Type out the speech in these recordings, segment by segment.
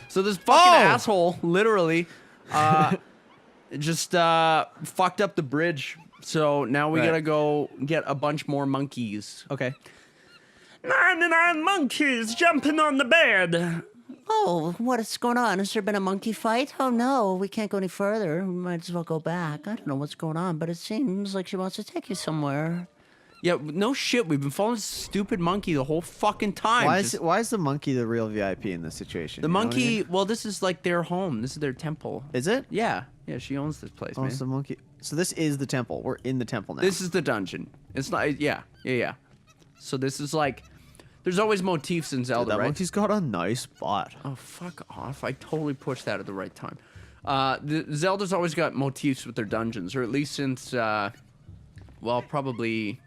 So this fucking asshole literally just fucked up the bridge. So now we gotta go get a bunch more monkeys. Okay. 99 monkeys jumping on the bed. Oh, what is going on? Has there been a monkey fight? Oh no, we can't go any further. We might as well go back. I don't know what's going on, but it seems like she wants to take you somewhere. Yeah, no shit. We've been following this stupid monkey the whole fucking time. Why is the monkey the real VIP in this situation? The monkey? I mean? Well, this is like their home. This is their temple. Is it? Yeah, yeah. She owns this place, man. It's the monkey. So this is the temple. We're in the temple now. This is the dungeon. It's not. Yeah. So this is like. There's always motifs in Zelda, that right? monkey's got a nice butt. Oh, fuck off. I totally pushed that at the right time. Zelda's always got motifs with their dungeons, or at least since, well, probably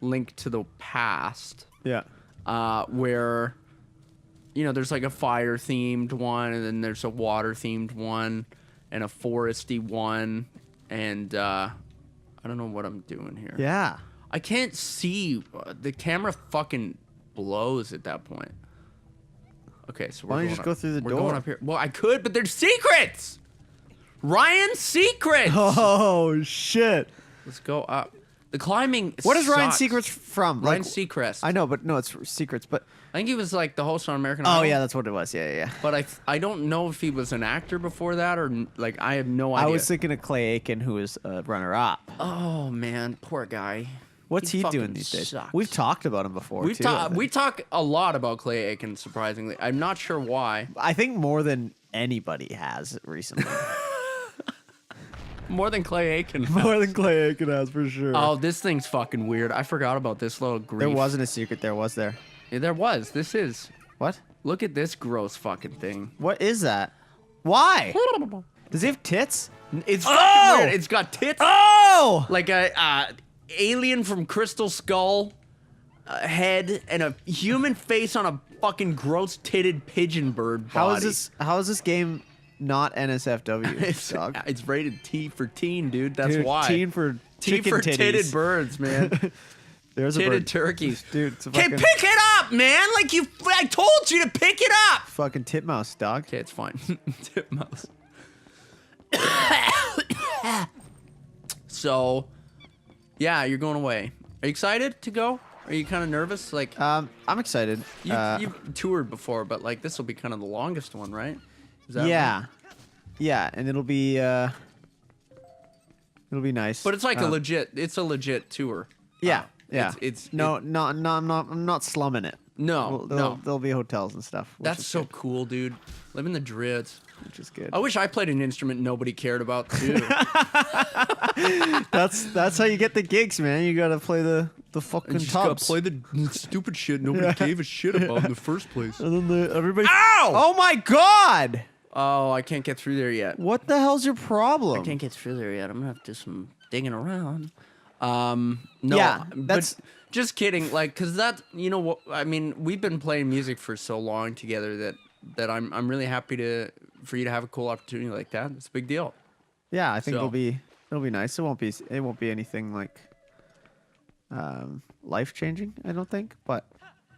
Link to the Past. Yeah. Where, you know, there's like a fire-themed one, and then there's a water-themed one, and a foresty one, and, I don't know what I'm doing here. Yeah. I can't see. The camera fucking blows at that point. Okay, so why don't you just go through the door? We're going up here. Well, I could, but there's secrets. Ryan's secrets. Oh shit! Let's go up. The climbing. What is sucks. Ryan's secrets from? Ryan Seacrest. I know, but no, it's secrets. But I think he was like the host on American oh Idol. yeah, that's what it was. Yeah. But I don't know if he was an actor before that or like I have no idea. I was thinking of Clay Aiken, who was runner up. Oh man, poor guy. What's he doing these days? Sucks. We've talked about him before. We talk a lot about Clay Aiken. Surprisingly, I'm not sure why. I think more than anybody has recently. More than Clay Aiken. More than Clay Aiken has for sure. Oh, this thing's fucking weird. I forgot about this little grief. There wasn't a secret there, was there? Yeah, there was. This is. What? Look at this gross fucking thing. What is that? Why? Does he have tits? It's fucking weird. It's got tits. Oh! Like a alien from Crystal Skull head and a human face on a fucking gross titted pigeon bird body. How is this game not NSFW, dog? It's rated T for teen, dude. That's Dude, why. Teen for T chicken for titties. titted birds, man. There's a Titted bird. turkeys. Dude, it's a Okay, fucking, pick it up, man. Like I told you to pick it up. fucking titmouse, dog. Okay, it's fine. Titmouse. So, yeah, you're going away. Are you excited to go? Are you kind of nervous? Like, I'm excited. you've toured before, but like this will be kind of the longest one, right? Is that Yeah. right? Yeah, and it'll be nice. But it's like a legit tour. Yeah. Yeah. I'm not slumming it. No, There'll be hotels and stuff. which That's is so good, cool, dude. Living the dreads. which is good. I wish I played an instrument nobody cared about too. That's how you get the gigs, man. You gotta play the fucking You just gotta tubs. play the stupid shit nobody gave a shit about in the first place. And then everybody. Ow! Oh my god! Oh, I can't get through there yet. What the hell's your problem? I can't get through there yet. I'm gonna have to do some digging around. No, Yeah, but just kidding. Like, cause that, you know what? I mean, we've been playing music for so long together that I'm really happy for you to have a cool opportunity like that. It's a big deal. Yeah, I think So- it'll be nice. It won't be anything like life changing. I don't think, but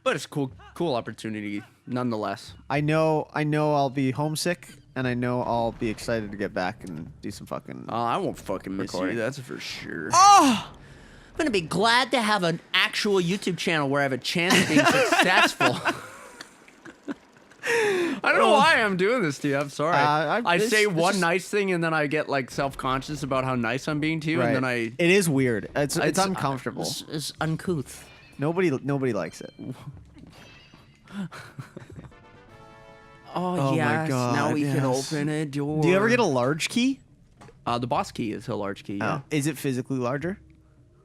But it's cool opportunity nonetheless. I know I'll be homesick, and I know I'll be excited to get back and do some fucking. I won't fucking miss Recording. you. That's for sure. I'm gonna be glad to have an actual YouTube channel where I have a chance of being successful. I don't know why I'm doing this to you. I'm sorry. I say it's one just- nice thing and then I get like self-conscious about how nice I'm being to you, and then I. It is weird. It's It's- uncomfortable. It's uncouth. Nobody likes it. Oh, my yes. God, Now we can yes. open a door. Do you ever get a large key? The boss key is a large key. Yeah. Oh. Is it physically larger?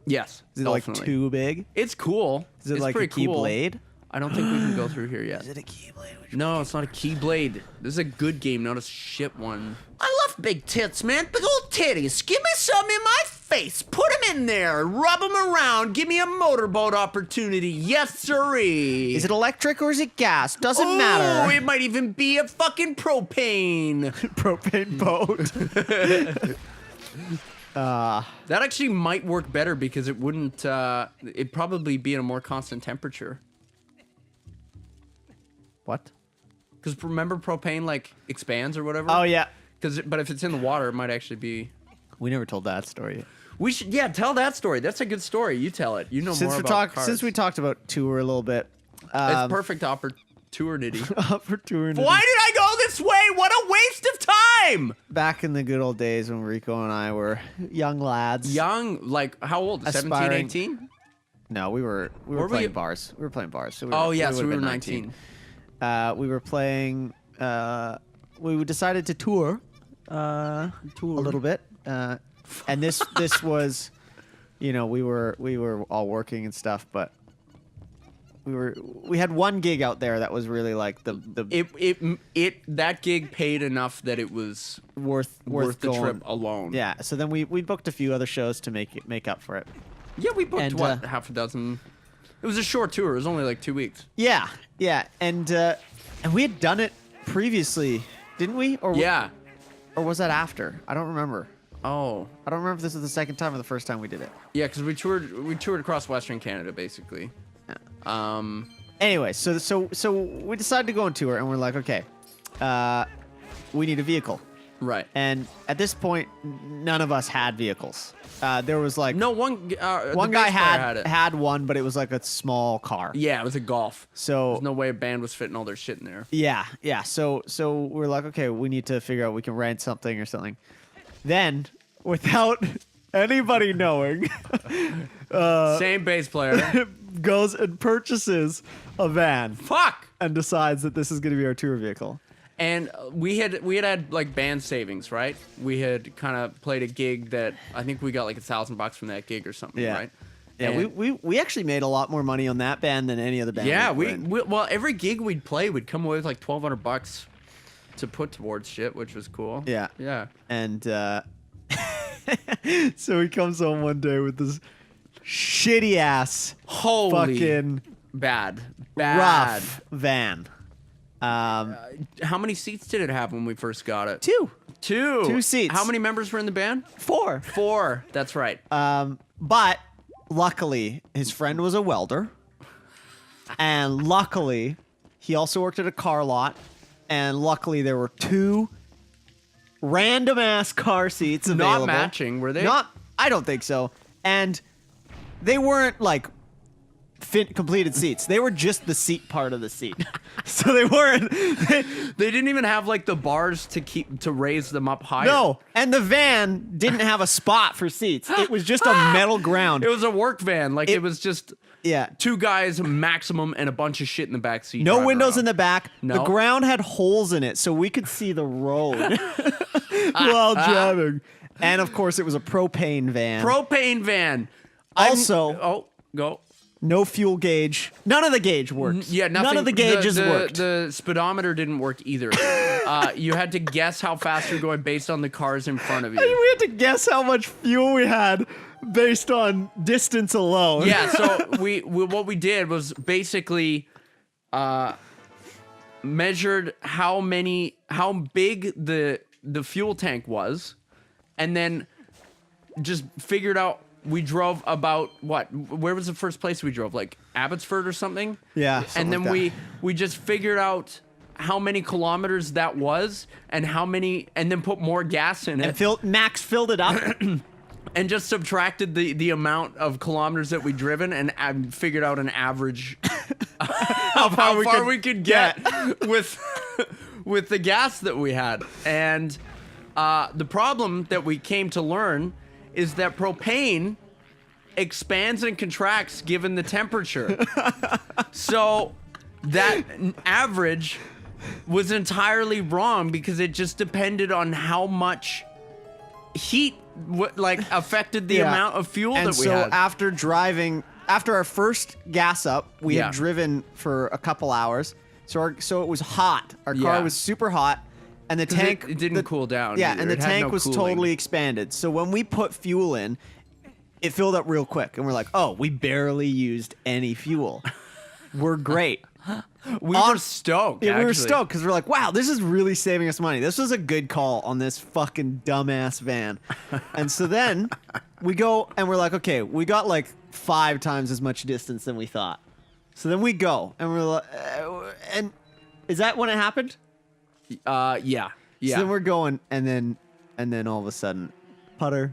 Yes. Is it definitely. like too big? It's cool. Is it it's like a pretty cool. keyblade? I don't think we can go through here yet. Is it a keyblade? No, it's not a keyblade. This is a good game, not a shit one. I love big tits, man. Big old titties. Give me some in my face. Put them in there. Rub them around. Give me a motorboat opportunity. Yes, sirree. Is it electric or is it gas? Doesn't Oh, matter. it might even be a fucking propane. Propane boat. That actually might work better because it wouldn't. It'd probably be at a more constant temperature. What? Because remember, propane like expands or whatever. Oh yeah. But if it's in the water, it might actually be. We never told that story yet. We should, tell that story. That's a good story. You tell it. You know more about cars. Since we talked about tour a little bit, it's perfect opportunity. opportunity. Why did I go this way? What a waste of time! Back in the good old days when Rico and I were young lads. Young, like how old? 17, Aspiring. 18? No, we were playing bars. We were playing bars. So So we would've were been 19. We were playing. We decided to tour. A little bit. And this was, we were all working and stuff, but we had one gig out there that was really like that gig paid enough that it was worth the going. trip alone. Yeah. So then we booked a few other shows to make up for it. Yeah, we booked And, half a dozen. It was a short tour. It was only like 2 weeks. Yeah, and we had done it previously, didn't we? Or or was that after? I don't remember. Oh. I don't remember if this was the second time or the first time we did it. Yeah, because we toured across Western Canada basically. Anyway, so we decided to go on tour, and we're like, okay, we need a vehicle. Right. And at this point, none of us had vehicles. There was like one guy had one, but it was like a small car. Yeah, it was a Golf. So there's no way a band was fitting all their shit in there. Yeah. So we're like, okay, we need to figure out we can rent something or something. Then, without anybody knowing, Same bass player goes and purchases a van. Fuck. And decides that this is going to be our tour vehicle. And we had like band savings, right? We had kind of played a gig that I think we got like $1,000 from that gig or something, right? Yeah, and we actually made a lot more money on that band than any other band. Yeah, well, every gig we'd play would come away with like $1,200 to put towards shit, which was cool. Yeah. Yeah. And so he comes home one day with this shitty ass fucking bad rough van. How many seats did it have when we first got it? Two seats. How many members were in the band? 4. 4. That's right. But luckily his friend was a welder, and luckily he also worked at a car lot, and luckily there were 2 random ass car seats available. Not matching, were they? I don't think so. And they weren't like completed seats. They were just the seat part of the seat. So they weren't. They didn't even have like the bars to raise them up higher. No, and the van didn't have a spot for seats. It was just a metal ground. It was a work van. Like it was just 2 guys maximum and a bunch of shit in the back seat. No windows in the back. No. The ground had holes in it, so we could see the road while driving. And of course, it was a propane van. Also, go. No fuel gauge. None of the gauge worked. Yeah, nothing. None of the gauges worked. The speedometer didn't work either. You had to guess how fast you're going based on the cars in front of you. We had to guess how much fuel we had based on distance alone. Yeah, so what we did was basically measured how big the fuel tank was, and then just figured out. We drove about where was the first place we drove? Like Abbotsford or something? Yeah. And then like we just figured out how many kilometers that was and then put more gas in it. And Max filled it up. And just subtracted the amount of kilometers that we'd driven and figured out an average of how far we could get with the gas that we had. And the problem that we came to learn is that propane expands and contracts given the temperature. So that average was entirely wrong because it just depended on how much heat affected the amount of fuel that we had. And so after our first gas up, we had driven for a couple hours. So it was hot. Our car was super hot. And the tank it didn't cool down. Yeah, either. and the It had tank no was cooling. totally expanded. So when we put fuel in, it filled up real quick. And we're like, oh, we barely used any fuel. We're great. We were stoked. Yeah, we were actually. stoked because we're like, wow, this is really saving us money. This was a good call on this fucking dumbass van. And so then we go and we're like, okay, we got like 5 times as much distance than we thought. So then we go and we're like, and is that when it happened? Yeah. So then we're going and then all of a sudden, putter.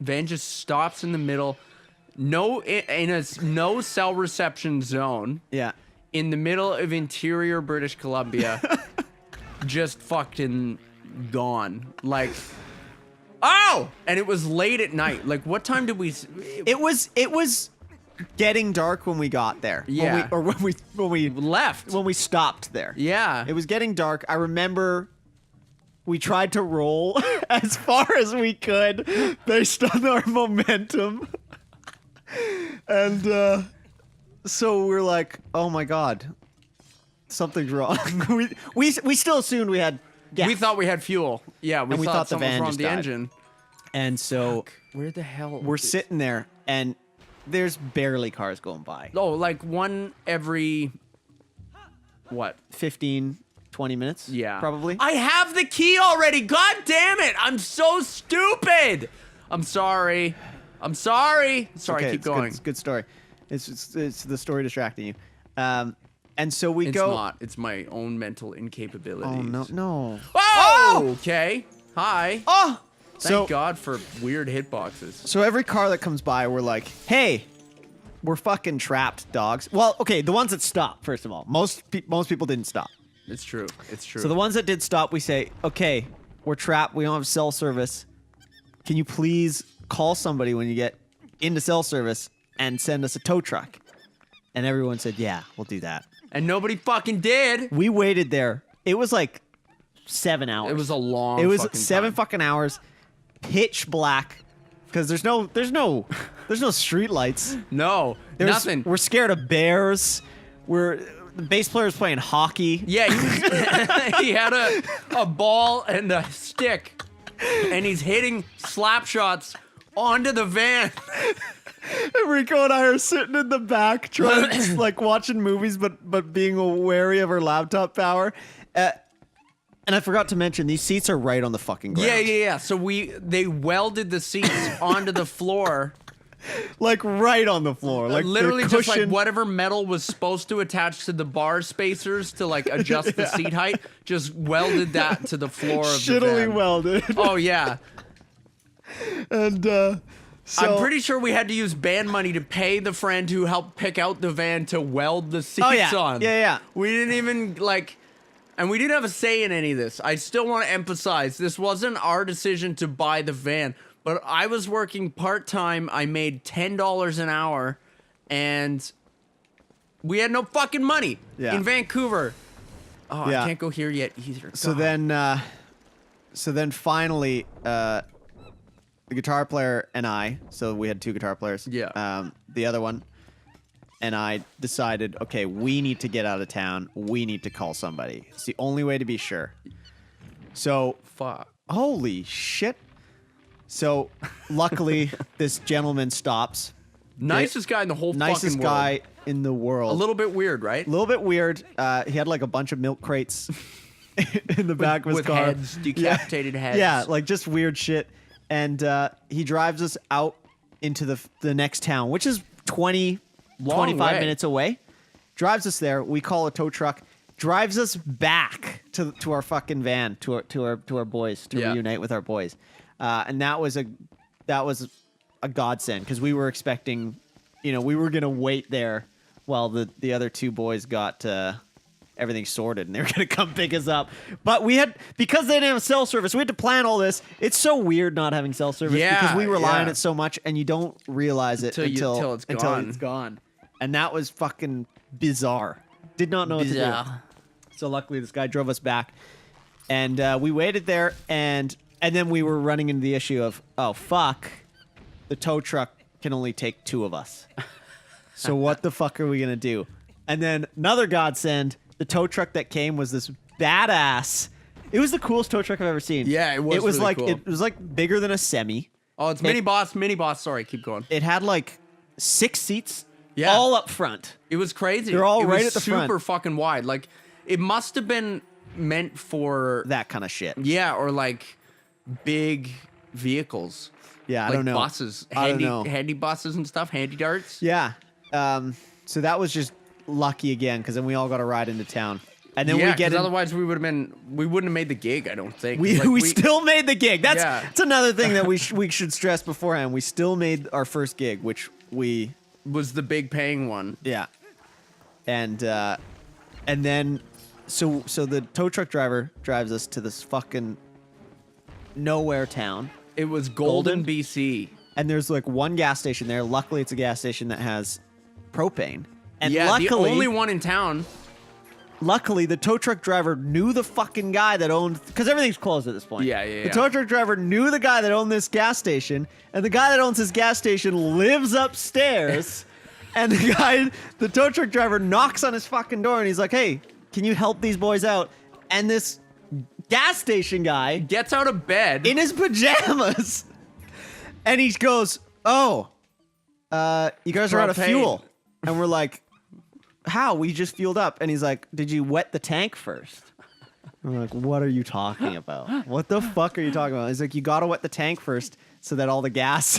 Van just stops in the middle. No cell reception zone. Yeah. In the middle of interior British Columbia, just fucking gone. Like, oh! And it was late at night. Like, what time did we? It was getting dark when we got there. Yeah. When we left. when we stopped there. Yeah. It was getting dark. I remember we tried to roll as far as we could based on our momentum. And so we're like, oh my God, something's wrong. we still assumed we had gas. We thought we had fuel. Yeah, we thought the something van was wrong just with the died. engine. And so Where the hell? we're sitting there and there's barely cars going by. Oh, like one every what? 15, 20 minutes? Yeah, Probably. I have the key already. God damn it! I'm so stupid. I'm sorry. Sorry, Okay, keep going. It's a good story. It's the story distracting you. And so we It's go. not. It's my own mental incapabilities. Oh, no. Oh! Okay. Hi. Oh! Thank God for weird hitboxes. So every car that comes by, we're like, hey, we're fucking trapped, dogs. Well, okay, the ones that stop, first of all. Most people didn't stop. It's true. It's true. So the ones that did stop, we say, okay, we're trapped. We don't have cell service. Can you please call somebody when you get into cell service and send us a tow truck? And everyone said, yeah, we'll do that. And nobody fucking did. We waited there. It was like 7 hours. It was a long. It was fucking 7 time. fucking hours, pitch black, because there's no street lights. No. Nothing. We're scared of bears. The bass player's playing hockey. Yeah, he had a ball and a stick, and he's hitting slap shots onto the van. And Rico and I are sitting in the back, trying like watching movies, but being wary of our laptop power. And I forgot to mention, these seats are right on the fucking ground. Yeah. So they welded the seats onto the floor. Like right on the floor. Like Literally the just like cushion- whatever metal was supposed to attach to the bar spacers to like adjust the seat height, just welded that to the floor of the shittily van. welded. Oh yeah. And so I'm pretty sure we had to use band money to pay the friend who helped pick out the van to weld the seats on. Yeah. We didn't even like, and we didn't have a say in any of this. I still want to emphasize this wasn't our decision to buy the van, but I was working part-time. I made $10 an hour and we had no fucking money Yeah. in Vancouver. Oh, Yeah. I can't go here yet either. So God. then finally, the guitar player and I, so we had 2 guitar players. Yeah. The other one and I decided, okay, we need to get out of town. We need to call somebody. It's the only way to be sure. So, Fuck. holy shit. So, luckily, this gentleman stops. Nicest guy in the whole Nicest fucking guy world. in the world. A little bit weird, right? A little bit weird. He had like a bunch of milk crates in the back of his with car. heads, decapitated heads. Yeah, like just weird shit. And he drives us out into the next town, which is 25 way. minutes away. Drives us there. We call a tow truck. Drives us back to our fucking van, to our boys, to Yeah. reunite with our boys. And that was a godsend because we were expecting, we were gonna wait there while the other 2 boys got everything sorted and they were gonna come pick us up. But because they didn't have cell service, we had to plan all this. It's so weird not having cell service because we rely on yeah. it so much and you don't realize it until it's gone. it's gone. And that was fucking bizarre. Did not know what to do. So luckily this guy drove us back and we waited there and then we were running into the issue of, oh fuck, the tow truck can only take 2 of us. So what the fuck are we gonna do? And then another godsend, the tow truck that came was this badass. It was the coolest tow truck I've ever seen. Yeah, it was really like cool. it was like bigger than a semi. Oh, it's mini boss. Sorry, keep going. It had like 6 seats Yeah. all up front. It was crazy. They're all it right was at the front. super fucking wide. Like, it must have been meant for That kind of shit. yeah, or like big vehicles. Yeah, I like don't know. buses, I don't handy know. handy buses and stuff, handy darts. Yeah. So that was just lucky again, because then we all got a ride into town, and then Yeah, we get 'cause in, otherwise we wouldn't have made the gig. I don't think we, Like, we still made the gig. That's Yeah. that's another thing that we should stress beforehand. We still made our first gig, which we was the big paying one. yeah, and then so the tow truck driver drives us to this fucking nowhere town. It was Golden, Golden? BC. And there's like one gas station there. Luckily, it's a gas station that has propane. And Yeah, luckily, the only one in town. luckily, the tow truck driver knew the fucking guy that owned, because everything's closed at this point. Yeah, yeah, The yeah. tow truck driver knew the guy that owned this gas station, and the guy that owns this gas station lives upstairs. And the tow truck driver knocks on his fucking door, and he's like, "Hey, can you help these boys out?" And this gas station guy Gets out of bed. in his pajamas, and he goes, "Oh, you guys are out of Propane. fuel." And we're like, "How? We just fueled up." And he's like, "Did you wet the tank first?" I'm like, "What are you talking about? What the fuck are you talking about?" He's like, "You gotta wet the tank first so that all the gas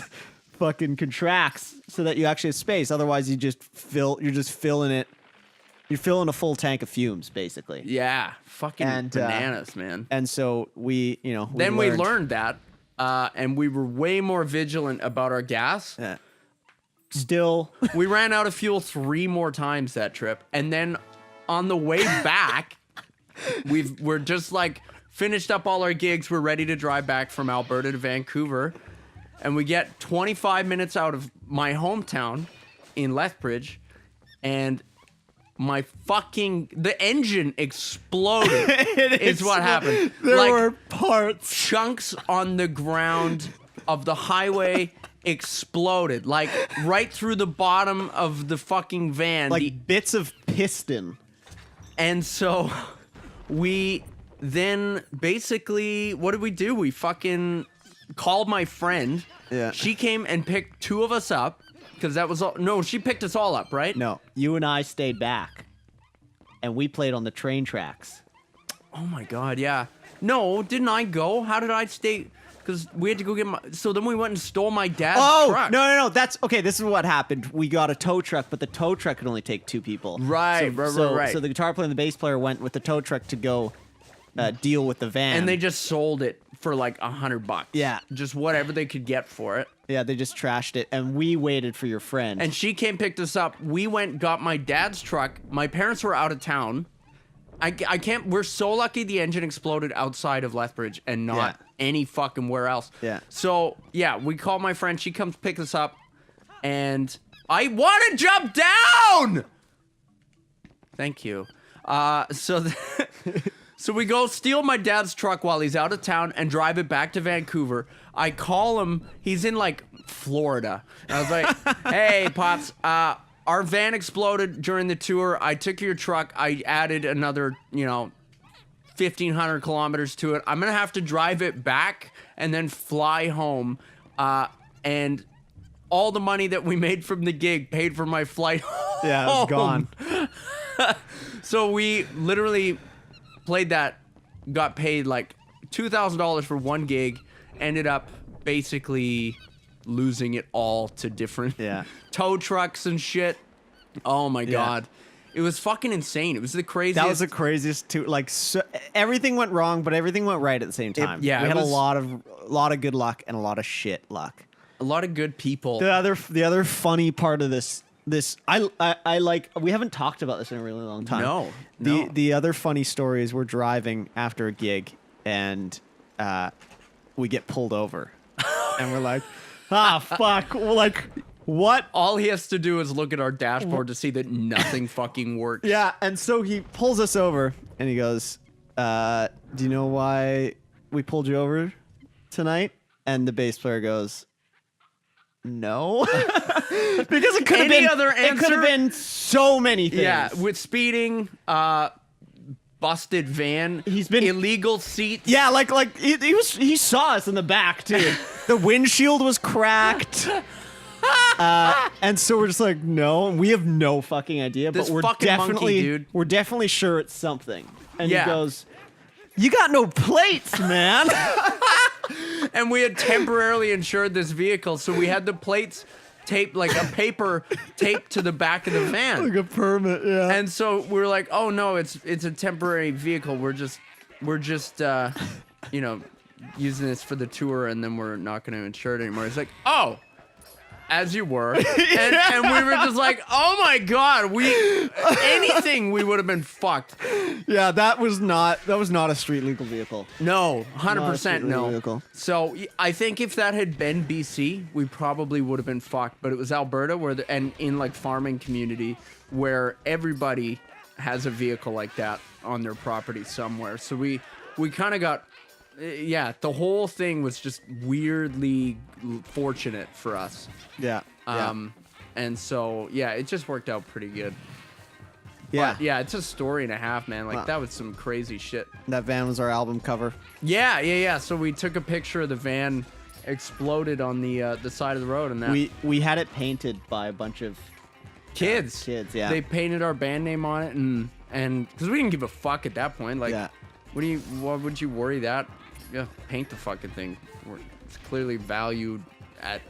fucking contracts so that you actually have space. Otherwise, you're just filling it. You're filling a full tank of fumes, basically." yeah, fucking And, bananas, man. And so we Then we learned that, and we were way more vigilant about our gas. Yeah. Still, We ran out of fuel 3 more times that trip, and then on the way back, we're just like finished up all our gigs. We're ready to drive back from Alberta to Vancouver, and we get 25 minutes out of my hometown in Lethbridge, and the engine exploded. is what happened. There Like, were parts. chunks on the ground of the highway exploded, like right through the bottom of the fucking van. Like bits of piston. And so we then basically, what did we do? We fucking called my friend. Yeah. She came and picked 2 of us up, because that was all. No, she picked us all up, right? No, you and I stayed back, and we played on the train tracks. Oh my god, yeah. No, didn't I go? How did I stay? Because we had to go get my. So then we went and stole my dad's truck. No. That's okay. This is what happened. We got a tow truck, but the tow truck could only take 2 people. Right, right. So the guitar player and the bass player went with the tow truck to go deal with the van. And they just sold it for like $100. Yeah. Just whatever they could get for it. yeah, they just trashed it, and we waited for your friend. And she came, picked us up. We went, got my dad's truck. My parents were out of town. I can't. We're so lucky the engine exploded outside of Lethbridge and not Yeah. any fucking where else. Yeah. So yeah, we call my friend. She comes pick us up, and I want to jump down. Thank you. So we go steal my dad's truck while he's out of town and drive it back to Vancouver. I call him. He's in like Florida. I was like, "Hey, Pops, our van exploded during the tour. I took your truck. I added another, 1,500 kilometers to it. I'm going to have to drive it back and then fly home. And all the money that we made from the gig paid for my flight home." yeah, it was gone. So we literally played that, got paid like $2,000 for one gig, ended up basically losing it all to different Yeah. tow trucks and shit. Oh my God. It was fucking insane. It was the craziest. That was the craziest too. Like everything went wrong, but everything went right at the same time. yeah, we it had was- a lot of good luck and a lot of shit luck. a lot of good people. The other funny part of this I like, we haven't talked about this in a really long time. No. The other funny story is we're driving after a gig and we get pulled over and we're like, fuck, like what? All he has to do is look at our dashboard to see that nothing fucking works. Yeah, and so he pulls us over and he goes, "Do you know why we pulled you over tonight?" And the bass player goes, "No," because it could have Any been other It could have answer? been so many things. Yeah, with speeding, busted van, He's been- illegal seats. Yeah, like he saw us in the back too. The windshield was cracked. And so we're just like, no, we have no fucking idea, This but we're fucking monkey, definitely, dude. we're definitely sure it's something. And Yeah. he goes, "You got no plates, man." And we had temporarily insured this vehicle, so we had the plates taped, like a paper taped to the back of the van. Like a permit, yeah. And so we're like, oh no, it's a temporary vehicle. We're just you know, using this for the tour, and then we're not going to insure it anymore. It's like, oh, as you were, and we were just like, oh my god, anything we would have been fucked. Yeah, that was not a street legal vehicle. No, 100% Not a street no. vehicle. So I think if that had been BC, we probably would have been fucked. But it was Alberta, and in like farming community, where everybody has a vehicle like that on their property somewhere. So we kind of got, yeah, the whole thing was just weirdly fortunate for us. Yeah. And so yeah, it just worked out pretty good. Yeah. But, yeah, it's a story and a half, man. Like Wow. that was some crazy shit. That van was our album cover. Yeah. So we took a picture of the van exploded on the side of the road, and that We had it painted by a bunch of kids, yeah. they painted our band name on it, and because we didn't give a fuck at that point. Like, Yeah. what would you worry that? Yeah, paint the fucking thing. It's clearly valued at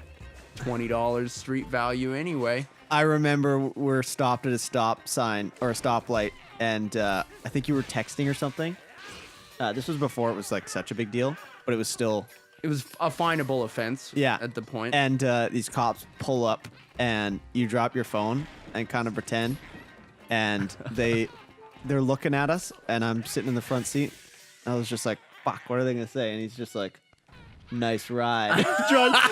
$20 street value anyway. I remember we're stopped at a stop sign or a stoplight, and I think you were texting or something. This was before it was like such a big deal, but it was still. It was a finable offense. Yeah. At the point. And these cops pull up, and you drop your phone and kind of pretend, and they're looking at us, and I'm sitting in the front seat. I was just like, "Fuck, what are they gonna say?" And he's just like, "Nice ride."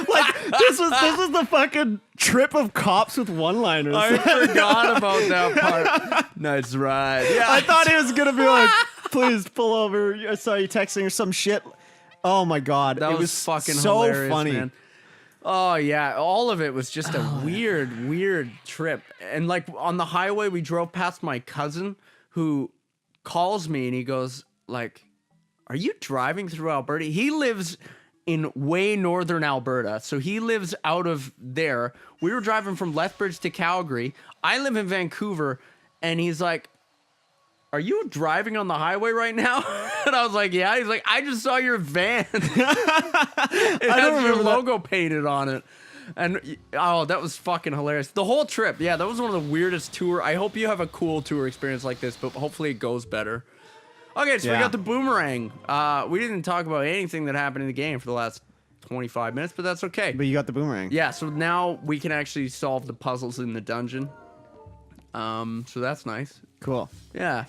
Like this was the fucking trip of cops with one-liners. I forgot about that part. Nice ride. Yeah. I thought he was gonna be like, "Please pull over. I saw you texting or some shit." Oh my god, That it was fucking so hilarious, funny. man. Oh yeah, all of it was just a weird trip. And like on the highway, we drove past my cousin, who calls me and he goes like, "Are you driving through Alberta?" He lives in way northern Alberta, so he lives out of there. We were driving from Lethbridge to Calgary. I live in Vancouver, and he's like, "Are you driving on the highway right now?" And I was like, "Yeah." He's like, "I just saw your van. It has your logo painted on it." And oh, that was fucking hilarious. The whole trip, yeah, that was one of the weirdest tour. I hope you have a cool tour experience like this, but hopefully it goes better. Okay, so we Yeah. got the boomerang. We didn't talk about anything that happened in the game for the last 25 minutes, but that's okay. But you got the boomerang. Yeah, so now we can actually solve the puzzles in the dungeon. So that's nice. Cool. Yeah.